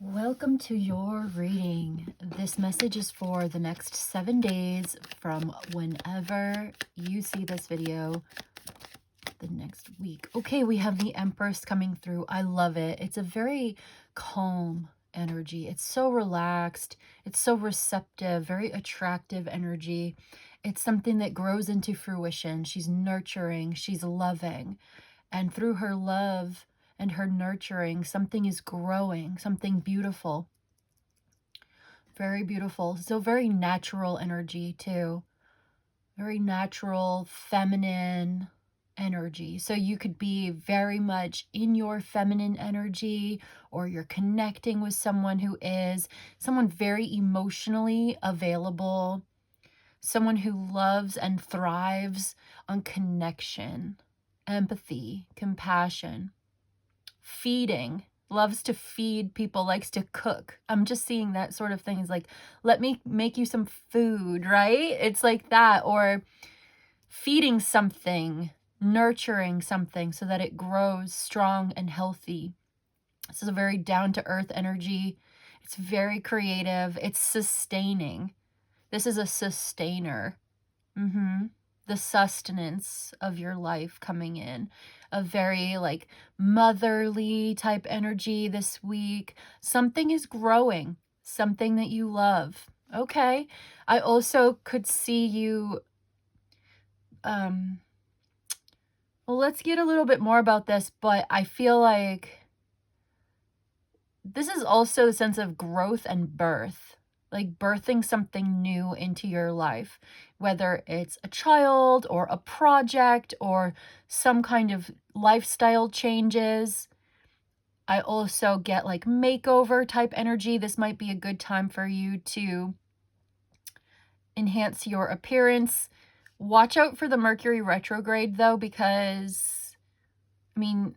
Welcome to your reading. This message is for the next 7 days from whenever you see this video the next week. Okay, we have the Empress coming through. I love it. It's a very calm energy. It's so relaxed. It's so receptive, very attractive energy. It's something that grows into fruition. She's nurturing, she's loving. And through her love and her nurturing, something is growing, something beautiful. Very beautiful. So very natural energy too. Very natural, feminine energy. So you could be very much in your feminine energy, or you're connecting with someone who is someone very emotionally available, someone who loves and thrives on connection, empathy, compassion, feeding, loves to feed people, likes to cook. I'm just seeing that sort of thing. Is like, let me make you some food, right? It's like that. Or feeding something, nurturing something so that it grows strong and healthy. This is a very down-to-earth energy. It's very creative. It's sustaining. This is a sustainer. The sustenance of your life coming in. A very like motherly type energy this week. Something is growing. Something that you love. Okay. I also could see you well, let's get a little bit more about this, but I feel like this is also a sense of growth and birth, like birthing something new into your life, whether it's a child or a project or some kind of lifestyle changes. I also get like makeover type energy. This might be a good time for you to enhance your appearance. Watch out for the Mercury retrograde though, because I mean,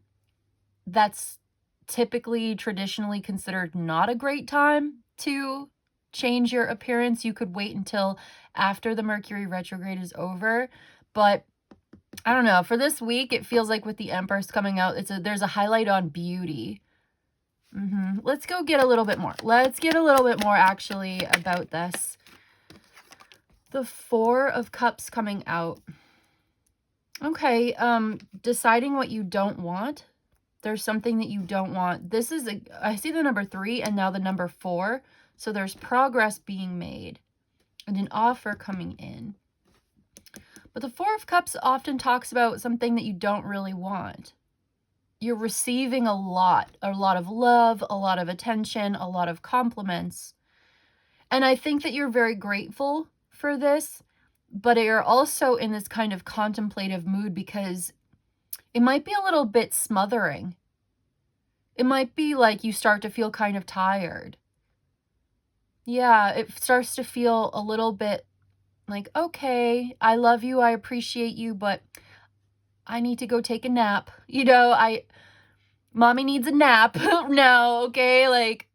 that's typically traditionally considered not a great time to change your appearance. You could wait until after the Mercury retrograde is over, but I don't know. For this week, it feels like with the Empress coming out, there's a highlight on beauty. Let's go get a little bit more. Let's get a little bit more actually about this. The Four of Cups coming out. Okay, deciding what you don't want. There's something that you don't want. I see the number 3 and now the number 4. So there's progress being made and an offer coming in. But the Four of Cups often talks about something that you don't really want. You're receiving a lot of love, a lot of attention, a lot of compliments. And I think that you're very grateful for this, but you're also in this kind of contemplative mood because it might be a little bit smothering. It might be like you start to feel kind of tired. Yeah, it starts to feel a little bit like, okay, I love you, I appreciate you, but I need to go take a nap. Mommy needs a nap now, okay? Like,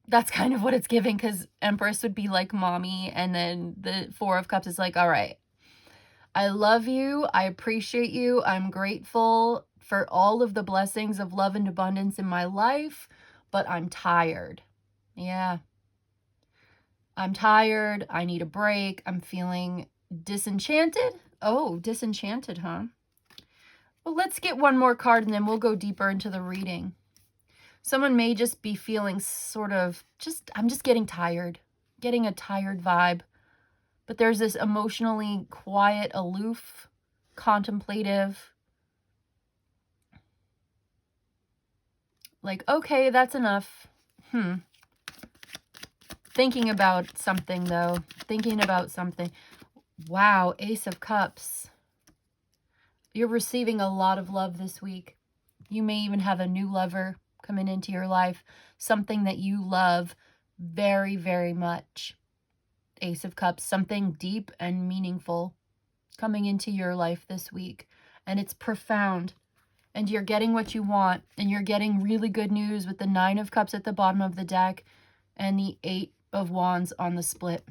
that's kind of what it's giving, because Empress would be like mommy, and then the Four of Cups is like, all right, I love you, I appreciate you, I'm grateful for all of the blessings of love and abundance in my life, but I'm tired. Yeah. I'm tired, I need a break, I'm feeling disenchanted. Oh, disenchanted, huh? Well, let's get one more card and then we'll go deeper into the reading. Someone may just be feeling sort of I'm just getting tired, getting a tired vibe. But there's this emotionally quiet, aloof, contemplative, like, okay, that's enough. Thinking about something, though. Thinking about something. Wow, Ace of Cups. You're receiving a lot of love this week. You may even have a new lover coming into your life. Something that you love very, very much. Ace of Cups. Something deep and meaningful coming into your life this week. And it's profound. And you're getting what you want. And you're getting really good news with the Nine of Cups at the bottom of the deck and the Eight of Wands on the split.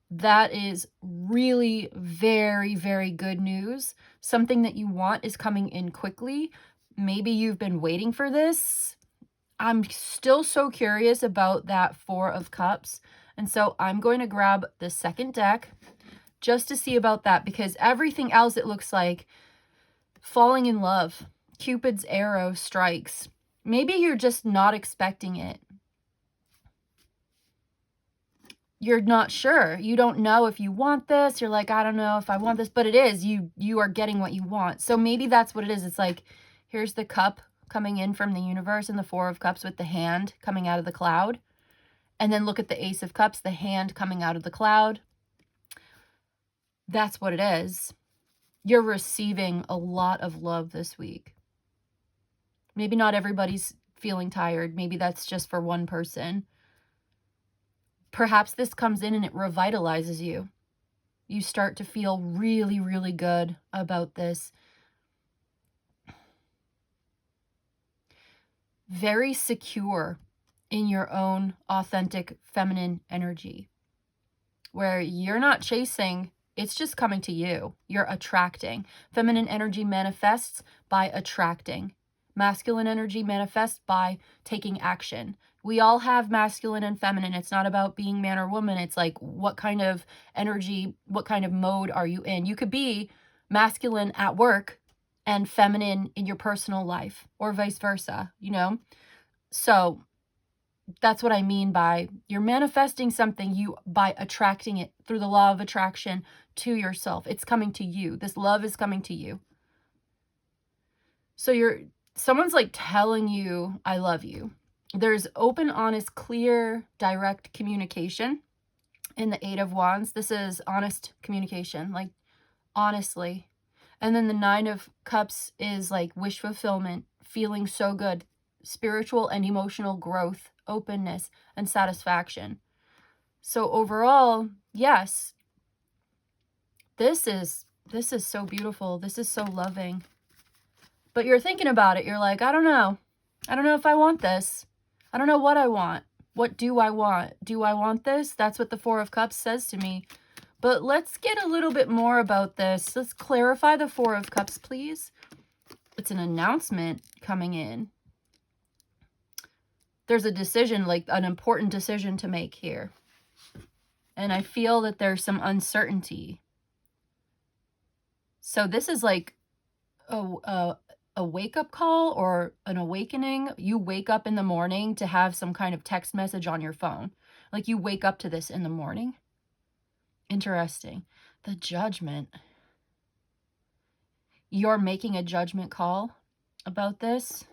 That is really very, very good news. Something that you want is coming in quickly. Maybe you've been waiting for this. I'm still so curious about that Four of Cups. And so I'm going to grab the second deck just to see about that, because everything else, it looks like falling in love. Cupid's arrow strikes. Maybe you're just not expecting it. You're not sure. You don't know if you want this. You're like, I don't know if I want this, but it is. You are getting what you want. So maybe that's what it is. It's like, here's the cup coming in from the universe and the Four of Cups with the hand coming out of the cloud. And then look at the Ace of Cups, the hand coming out of the cloud. That's what it is. You're receiving a lot of love this week. Maybe not everybody's feeling tired. Maybe that's just for one person. Perhaps this comes in and it revitalizes you. You start to feel really, really good about this. Very secure in your own authentic feminine energy, where you're not chasing, it's just coming to you. You're attracting. Feminine energy manifests by attracting. Masculine energy manifests by taking action. We all have masculine and feminine. It's not about being man or woman. It's like, what kind of energy, what kind of mode are you in? You could be masculine at work and feminine in your personal life, or vice versa, you know? So that's what I mean by you're manifesting something by attracting it through the law of attraction to yourself. It's coming to you. This love is coming to you. So someone's like telling you, I love you. There's open, honest, clear, direct communication in the Eight of Wands. This is honest communication, like honestly. And then the Nine of Cups is like wish fulfillment, feeling so good, spiritual and emotional growth, openness, and satisfaction. So overall, yes, this is so beautiful. This is so loving. But you're thinking about it. You're like, I don't know. I don't know if I want this. I don't know what I want. What do I want? Do I want this? That's what the Four of Cups says to me. But let's get a little bit more about this. Let's clarify the Four of Cups, please. It's an announcement coming in. There's a decision, like an important decision to make here. And I feel that there's some uncertainty. So this is like a wake-up call or an awakening. You wake up in the morning to have some kind of text message on your phone. Like you wake up to this in the morning. Interesting. The Judgment. You're making a judgment call about this.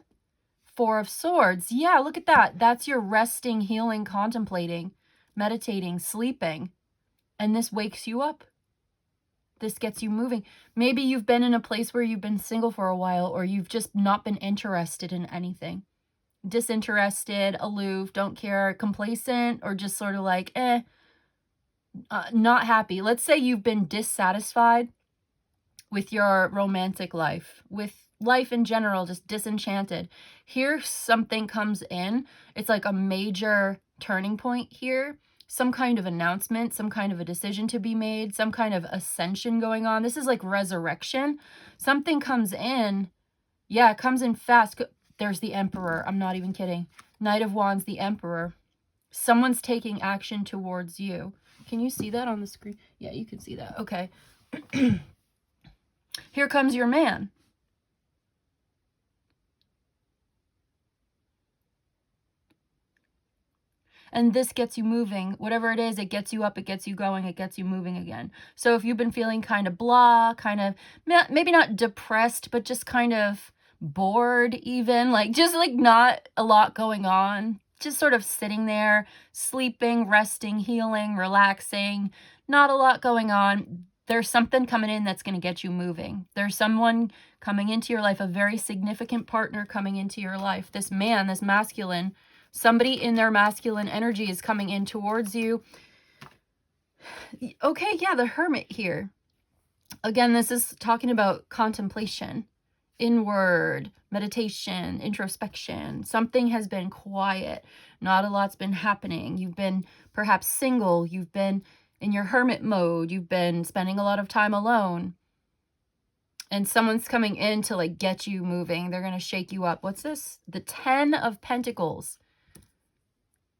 Four of Swords. Yeah, look at that. That's your resting, healing, contemplating, meditating, sleeping. And this wakes you up. This gets you moving. Maybe you've been in a place where you've been single for a while, or you've just not been interested in anything. Disinterested, aloof, don't care, complacent, or just sort of like, not happy. Let's say you've been dissatisfied with your romantic life, with life in general, just disenchanted. Here, something comes in. It's like a major turning point here. Some kind of announcement, some kind of a decision to be made, some kind of ascension going on. This is like resurrection. Something comes in. Yeah, it comes in fast. There's the Emperor. I'm not even kidding. Knight of Wands, the Emperor. Someone's taking action towards you. Can you see that on the screen? Yeah, you can see that. Okay. Here comes your man. And this gets you moving. Whatever it is, it gets you up, it gets you going, it gets you moving again. So if you've been feeling kind of blah, kind of, maybe not depressed, but just kind of bored even, like just like not a lot going on, just sort of sitting there, sleeping, resting, healing, relaxing, not a lot going on. There's something coming in that's going to get you moving. There's someone coming into your life, a very significant partner coming into your life. This man, this masculine, somebody in their masculine energy is coming in towards you. Okay, yeah, the Hermit here. Again, this is talking about contemplation, inward, meditation, introspection. Something has been quiet. Not a lot's been happening. You've been perhaps single. You've been in your hermit mode. You've been spending a lot of time alone. And someone's coming in to like get you moving. They're going to shake you up. What's this? The 10 of Pentacles.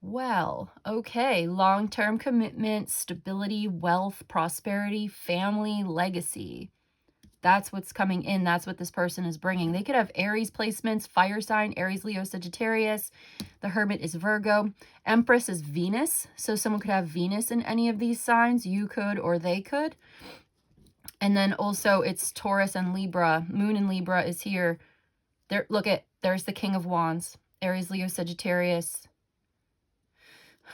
Well, okay. Long-term commitment, stability, wealth, prosperity, family, legacy. That's what's coming in. That's what this person is bringing. They could have Aries placements, fire sign, Aries, Leo, Sagittarius. The Hermit is Virgo. Empress is Venus. So someone could have Venus in any of these signs. You could or they could. And then also it's Taurus and Libra. Moon in Libra is here. There, look at, there's the King of Wands. Aries, Leo, Sagittarius.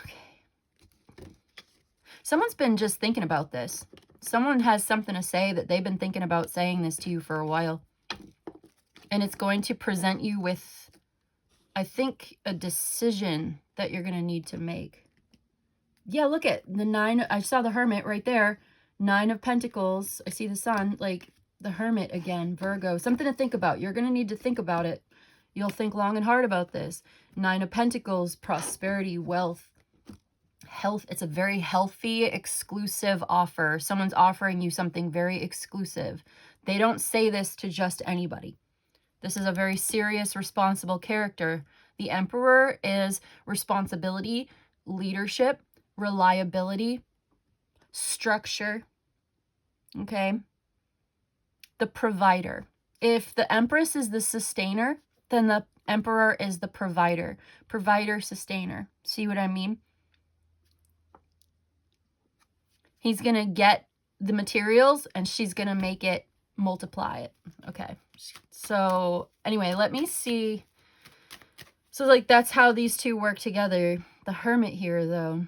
Okay. Someone's been just thinking about this. Someone has something to say that they've been thinking about saying this to you for a while. And it's going to present you with, I think, a decision that you're going to need to make. Yeah, look at the 9. I saw the Hermit right there. 9 of Pentacles. I see the Sun. Like the Hermit again. Virgo. Something to think about. You're going to need to think about it. You'll think long and hard about this. 9 of Pentacles. Prosperity, wealth, health. It's a very healthy, exclusive offer. Someone's offering you something very exclusive. They don't say this to just anybody. This is a very serious, responsible character. The Emperor is responsibility, leadership, reliability, structure. Okay. The provider. If the Empress is the sustainer, then the Emperor is the provider. Provider, sustainer. See what I mean? He's going to get the materials and she's going to make it, multiply it. Okay. So anyway, let me see. So like that's how these two work together. The Hermit here though.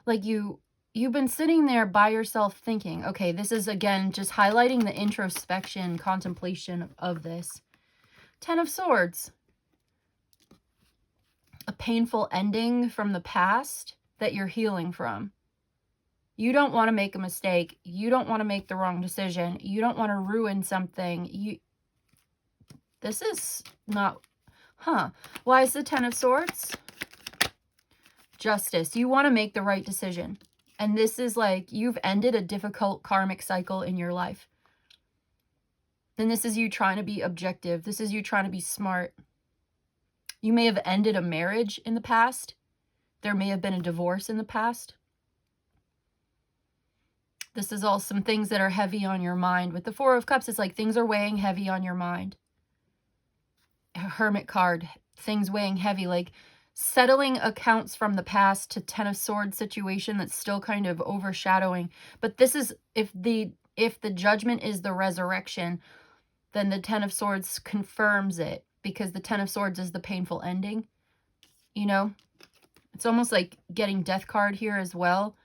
Like you've been sitting there by yourself thinking, okay, this is again just highlighting the introspection, contemplation of this. 10 of Swords. A painful ending from the past that you're healing from. You don't want to make a mistake. You don't want to make the wrong decision. You don't want to ruin something. This is not, Why is the 10 of Swords? Justice. You want to make the right decision. And this is like you've ended a difficult karmic cycle in your life. And this is you trying to be objective. This is you trying to be smart. You may have ended a marriage in the past. There may have been a divorce in the past. This is all some things that are heavy on your mind. With the 4 of Cups, it's like things are weighing heavy on your mind. A Hermit card, things weighing heavy, like settling accounts from the past to 10 of Swords situation that's still kind of overshadowing. But this is, if the judgment is the resurrection, then the 10 of Swords confirms it, because the 10 of Swords is the painful ending. You know, it's almost like getting Death card here as well.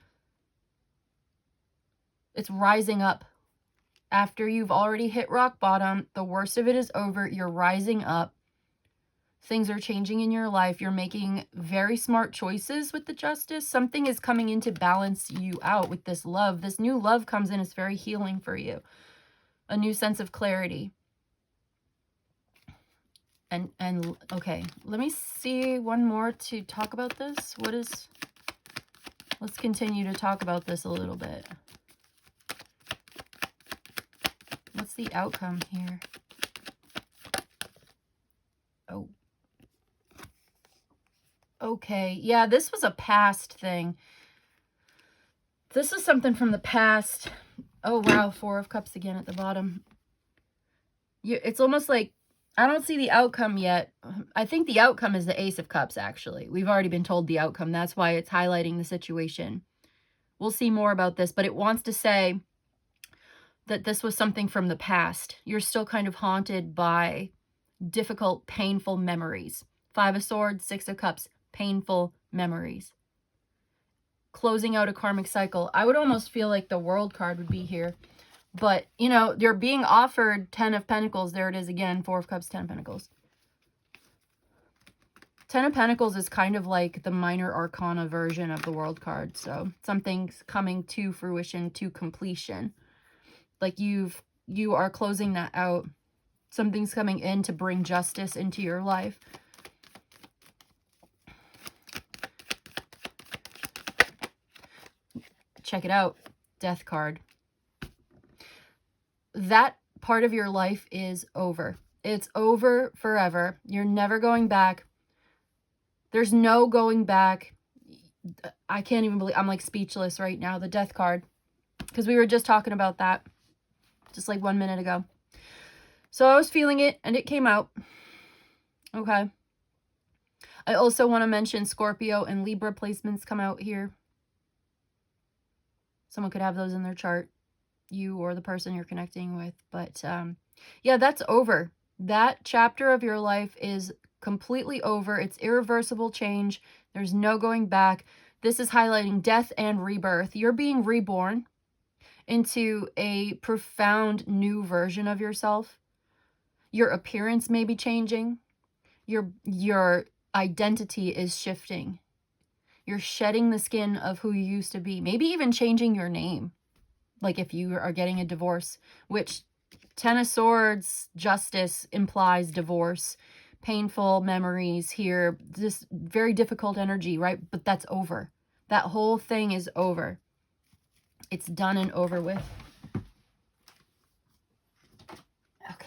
It's rising up. After you've already hit rock bottom, the worst of it is over. You're rising up. Things are changing in your life. You're making very smart choices with the Justice. Something is coming in to balance you out with this love. This new love comes in. It's very healing for you. A new sense of clarity. And okay, let me see one more to talk about this. Let's continue to talk about this a little bit. What's the outcome here? Oh. Okay. Yeah, this was a past thing. This is something from the past. Oh, wow. 4 of Cups again at the bottom. It's almost like, I don't see the outcome yet. I think the outcome is the Ace of Cups, actually. We've already been told the outcome. That's why it's highlighting the situation. We'll see more about this, but it wants to say that this was something from the past. You're still kind of haunted by difficult, painful memories. 5 of Swords, 6 of Cups, painful memories. Closing out a karmic cycle. I would almost feel like the World card would be here. But, you know, you're being offered 10 of Pentacles. There it is again, 4 of Cups, 10 of Pentacles. 10 of Pentacles is kind of like the minor arcana version of the World card. So something's coming to fruition, to completion. Like you are closing that out. Something's coming in to bring justice into your life. Check it out. Death card. That part of your life is over. It's over forever. You're never going back. There's no going back. I can't even believe, I'm like speechless right now. The death card, because we were just talking about that just like 1 minute ago. So I was feeling it and it came out. Okay. I also want to mention Scorpio and Libra placements come out here. Someone could have those in their chart, you or the person you're connecting with. But yeah, that's over. That chapter of your life is completely over. It's irreversible change. There's no going back. This is highlighting death and rebirth. You're being reborn into a profound new version of yourself. Your appearance may be changing. Your identity is shifting. You're shedding the skin of who you used to be. Maybe even changing your name. Like if you are getting a divorce, which Ten of Swords, justice implies divorce. Painful memories here. This very difficult energy, right? But that's over. That whole thing is over. It's done and over with. Okay.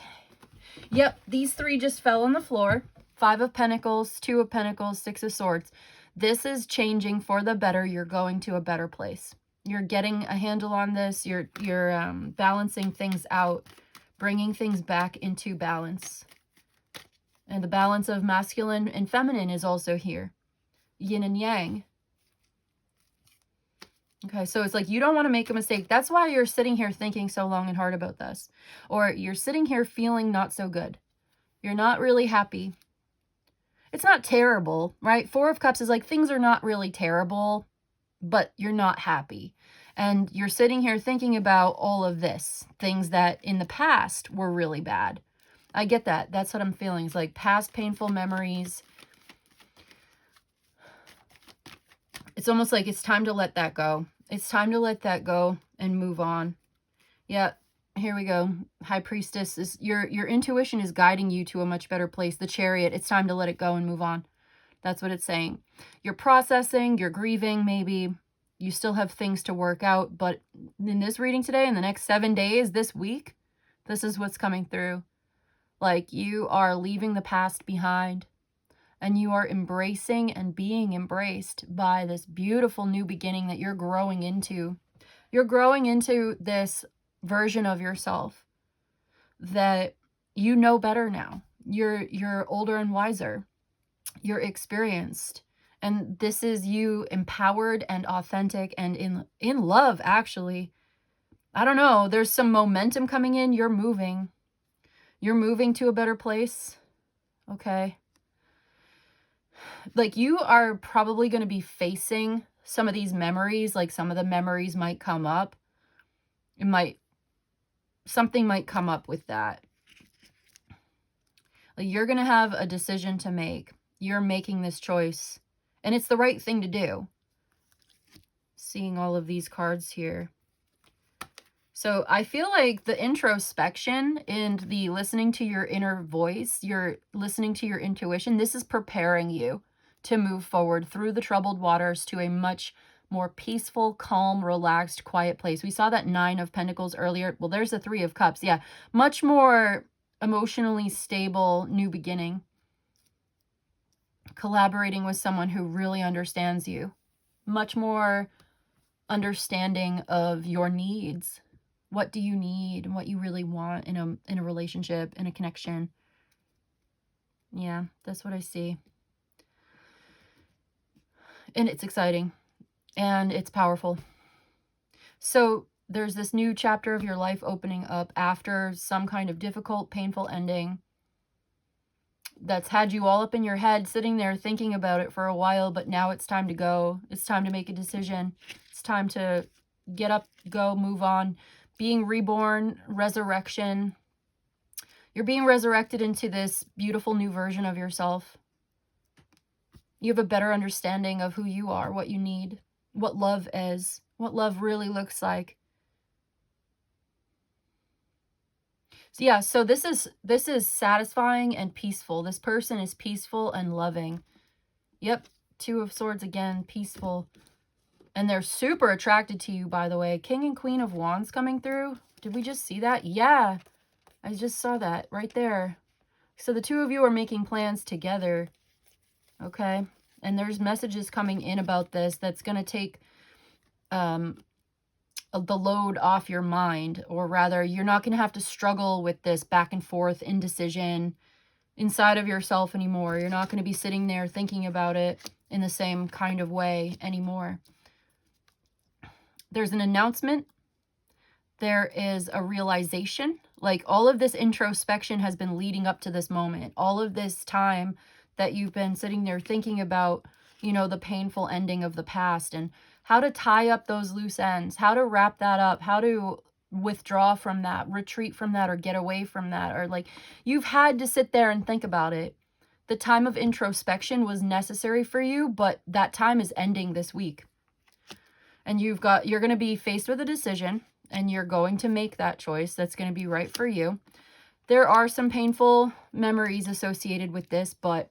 Yep, these three just fell on the floor. 5 of Pentacles, 2 of Pentacles, 6 of Swords. This is changing for the better. You're going to a better place. You're getting a handle on this. You're balancing things out, bringing things back into balance. And the balance of masculine and feminine is also here. Yin and yang. Okay, so it's like you don't want to make a mistake. That's why you're sitting here thinking so long and hard about this. Or you're sitting here feeling not so good. You're not really happy. It's not terrible, right? 4 of Cups is like things are not really terrible, but you're not happy. And you're sitting here thinking about all of this. Things that in the past were really bad. I get that. That's what I'm feeling. It's like past painful memories. It's almost like it's time to let that go. It's time to let that go and move on. Yeah, here we go. High Priestess, is your intuition is guiding you to a much better place. The Chariot, it's time to let it go and move on. That's what it's saying. You're processing, you're grieving maybe. You still have things to work out, but in this reading today, in the next 7 days, this week, this is what's coming through. Like you are leaving the past behind and you are embracing and being embraced by this beautiful new beginning that you're growing into. You're growing into this version of yourself that you know better now. You're older and wiser. You're experienced. And this is you empowered and authentic and in love, actually. I don't know. There's some momentum coming in. You're moving. You're moving to a better place. Okay. Like you are probably going to be facing some of these memories. Like some of the memories might come up. Something might come up with that. Like you're going to have a decision to make. You're making this choice. And it's the right thing to do. Seeing all of these cards here. So I feel like the introspection and the listening to your inner voice, you're listening to your intuition, this is preparing you to move forward through the troubled waters to a much more peaceful, calm, relaxed, quiet place. We saw that 9 of Pentacles earlier. Well, there's the 3 of Cups. Yeah, much more emotionally stable new beginning. Collaborating with someone who really understands you. Much more understanding of your needs. What do you need and what you really want in a relationship, in a connection. Yeah, that's what I see. And it's exciting and it's powerful. So there's this new chapter of your life opening up after some kind of difficult, painful ending that's had you all up in your head, sitting there thinking about it for a while, but now it's time to go. It's time to make a decision. It's time to get up, go, move on. Being reborn, resurrection. You're being resurrected into this beautiful new version of yourself. You have a better understanding of who you are, what you need, what love is, what love really looks like. So yeah, so this is satisfying and peaceful. This person is peaceful and loving. Yep, 2 of Swords again, peaceful. And they're super attracted to you, by the way. King and Queen of Wands coming through. Did we just see that? Yeah. I just saw that right there. So the two of you are making plans together, okay? And there's messages coming in about this that's going to take the load off your mind, or rather, you're not going to have to struggle with this back and forth indecision inside of yourself anymore. You're not going to be sitting there thinking about it in the same kind of way anymore. There's an announcement. There is a realization. Like, all of this introspection has been leading up to this moment. All of this time that you've been sitting there thinking about, you know, the painful ending of the past and how to tie up those loose ends, how to wrap that up, how to withdraw from that, retreat from that, or get away from that. Or like, you've had to sit there and think about it. The time of introspection was necessary for you, but that time is ending this week. And you're going to be faced with a decision, and you're going to make that choice that's going to be right for you. There are some painful memories associated with this, but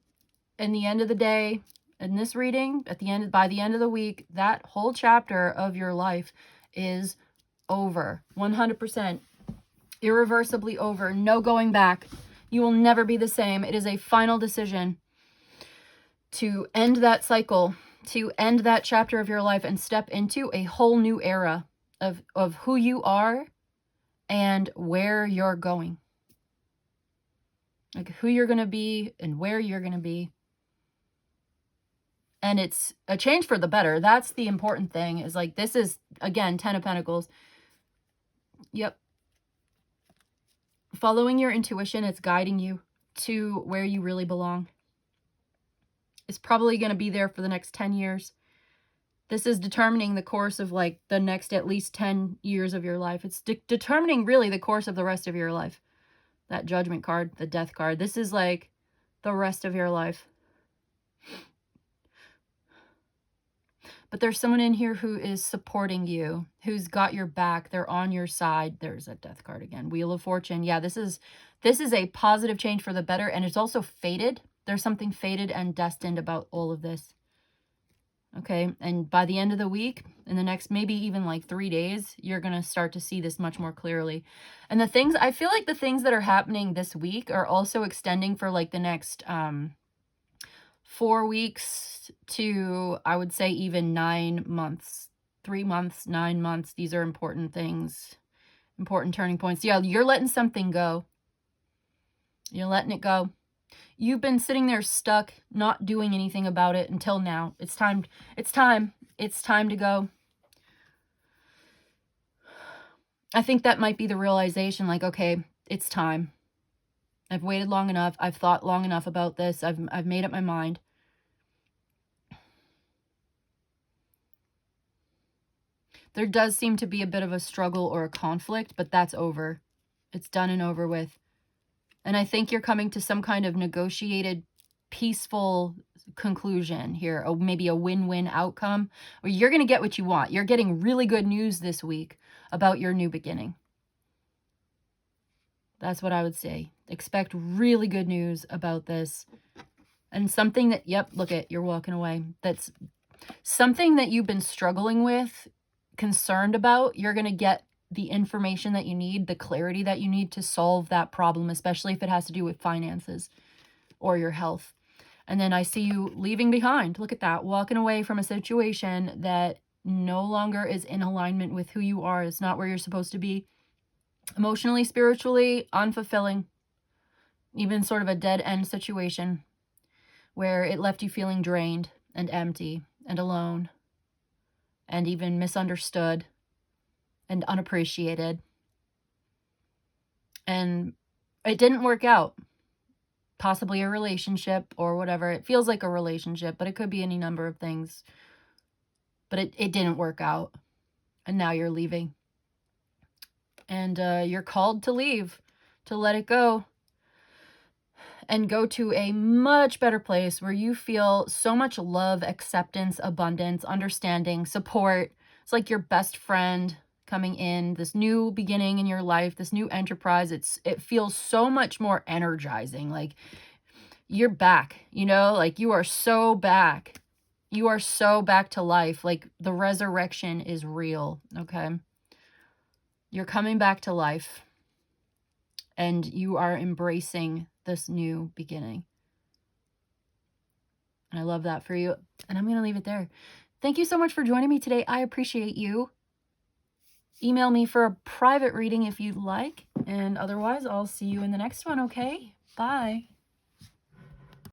in the end of the day, in this reading, by the end of the week, that whole chapter of your life is over. 100%. Irreversibly over. No going back. You will never be the same. It is a final decision to end that cycle, to end that chapter of your life and step into a whole new era of who you are and where you're going. Like, who you're going to be and where you're going to be. And it's a change for the better. That's the important thing, is like, this is, again, 10 of Pentacles. Yep. Following your intuition, it's guiding you to where you really belong. It's probably going to be there for the next 10 years. This is determining the course of like the next at least 10 years of your life. It's determining really the course of the rest of your life. That Judgment card, the Death card. This is like the rest of your life. But there's someone in here who is supporting you, who's got your back. They're on your side. There's a Death card again. Wheel of Fortune. Yeah, this is a positive change for the better, and it's also fated. There's something fated and destined about all of this. Okay, and by the end of the week, in the next maybe even like 3 days, you're going to start to see this much more clearly. And I feel like the things that are happening this week are also extending for like the next 4 weeks to, I would say, even 9 months. 3 months, 9 months. These are important things, important turning points. Yeah, you're letting something go. You're letting it go. You've been sitting there stuck, not doing anything about it until now. It's time. It's time. It's time to go. I think that might be the realization, like, okay, it's time. I've waited long enough. I've thought long enough about this. I've made up my mind. There does seem to be a bit of a struggle or a conflict, but that's over. It's done and over with. And I think you're coming to some kind of negotiated, peaceful conclusion here, or maybe a win-win outcome, or you're going to get what you want. You're getting really good news this week about your new beginning. That's what I would say. Expect really good news about this. And something that, yep, look at, you're walking away. That's something that you've been struggling with, concerned about. You're going to get the information that you need, the clarity that you need to solve that problem, especially if it has to do with finances or your health. And then I see you leaving behind. Look at that. Walking away from a situation that no longer is in alignment with who you are. It's not where you're supposed to be. Emotionally, spiritually, unfulfilling. Even sort of a dead end situation where it left you feeling drained and empty and alone and even misunderstood and unappreciated. And it didn't work out. Possibly a relationship or whatever. It feels like a relationship, but it could be any number of things. But it didn't work out. And now you're leaving. And you're called to leave, to let it go. And go to a much better place where you feel so much love, acceptance, abundance, understanding, support. It's like your best friend coming in, this new beginning in your life, this new enterprise. It feels so much more energizing. Like, you're back, you know, like you are so back. You are so back to life. Like, the resurrection is real, okay? You're coming back to life. and you are embracing this new beginning. And I love that for you. And I'm going to leave it there. Thank you so much for joining me today. I appreciate you. Email me for a private reading if you'd like. And otherwise, I'll see you in the next one, okay? Bye.